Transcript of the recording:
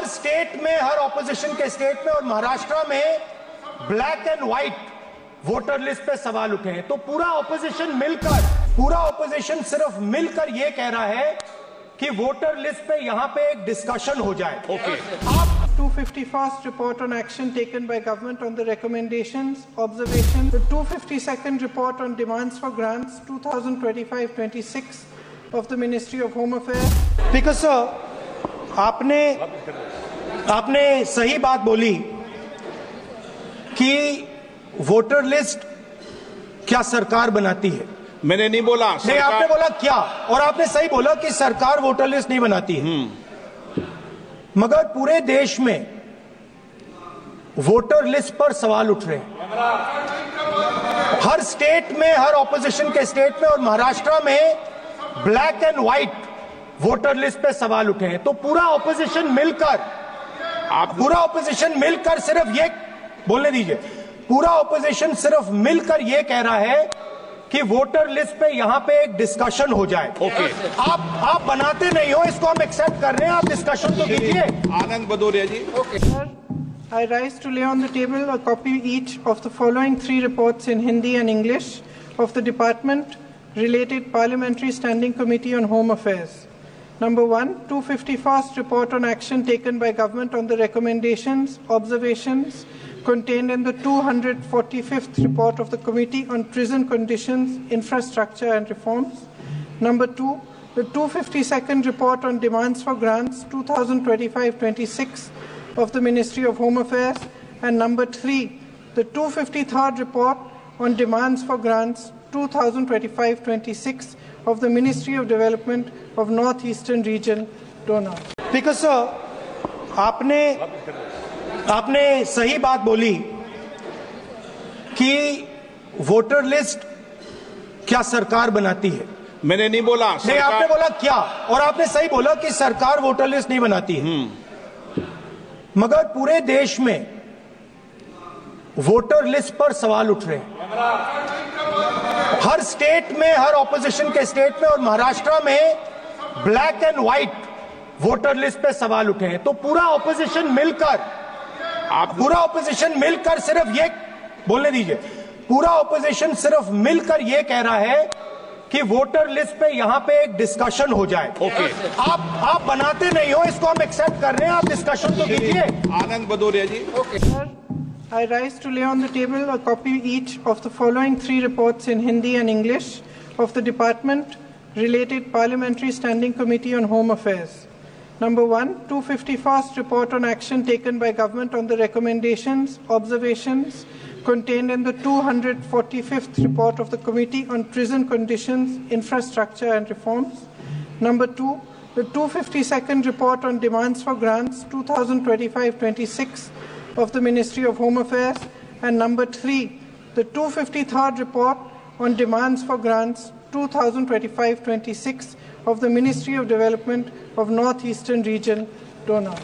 State में, हर opposition के state में और महाराष्ट्र में black and white voter list पे सवाल उठे हैं। तो पूरा ऑपोजिशन सिर्फ मिलकर ये कह रहा है कि वोटर लिस्ट पे यहां पे एक डिस्कशन हो जाए। आप 251st report on action taken by government on the recommendations, observations, the 252nd report on demands for grants 2025-26 of the Ministry of Home Affairs. Because sir, आपने सही बात बोली कि वोटर लिस्ट क्या सरकार बनाती है। मैंने नहीं बोला नहीं, आपने बोला क्या, और आपने सही बोला कि सरकार वोटर लिस्ट नहीं बनाती है। मगर पूरे देश में वोटर लिस्ट पर सवाल उठ रहे हैं। हर स्टेट में, हर ऑपोजिशन के स्टेट में और महाराष्ट्र में black and white voter list पे सवाल उठे हैं। तो पूरा ऑपोजिशन मिलकर सिर्फ ये बोलने दीजिए, पूरा ऑपोजिशन सिर्फ मिलकर ये कह रहा है कि वोटर लिस्ट पे यहां पे एक डिस्कशन हो जाए। आप बनाते नहीं हो, इसको हम एक्सेप्ट कर रहे हैं, आप डिस्कशन तो कीजिए। आनंद भदौरिया जी। Sir, I rise to lay on the table a copy each of the following 3 reports in Hindi and English of the Department related Parliamentary Standing Committee on Home Affairs. Number 1, 251st report on action taken by government on the recommendations, observations contained in the 245th report of the Committee on Prison Conditions, Infrastructure and Reforms. Number 2, the 252nd report on demands for grants 2025-26 of the Ministry of Home Affairs. And number 3, the 253rd report on demands for grants 2025-26 of the Ministry of Development of Northeastern Region, Dona. Because sir, आपने सही बात बोली कि voter list क्या सरकार बनाती है। मैंने नहीं बोला नहीं, आपने बोला क्या, और आपने सही बोला कि सरकार वोटर लिस्ट नहीं बनाती है। मगर पूरे देश में वोटर लिस्ट पर सवाल उठ रहे हैं। हर स्टेट में, हर ऑपोजिशन के स्टेट में और महाराष्ट्र में black and white voter list पे सवाल उठे हैं। तो पूरा ऑपोजिशन मिलकर सिर्फ ये बोलने दीजिए, पूरा ऑपोजिशन सिर्फ मिलकर ये कह रहा है कि वोटर लिस्ट पे यहां पे एक डिस्कशन हो जाए। आप बनाते नहीं हो, इसको हम एक्सेप्ट कर रहे हैं, आप डिस्कशन तो कीजिए। आनंद भदौरिया जी। Sir, I rise to lay on the table a copy each of the following 3 reports in Hindi and English of the Department related Parliamentary Standing Committee on Home Affairs. Number 1, 251st report on action taken by government on the recommendations, observations contained in the 245th report of the Committee on Prison Conditions, Infrastructure and Reforms. Number 2, the 252nd report on demands for grants 2025-26 of the Ministry of Home Affairs. And number 3, the 253rd report on demands for grants 2025-26 of the Ministry of Development of Northeastern Region, Dona.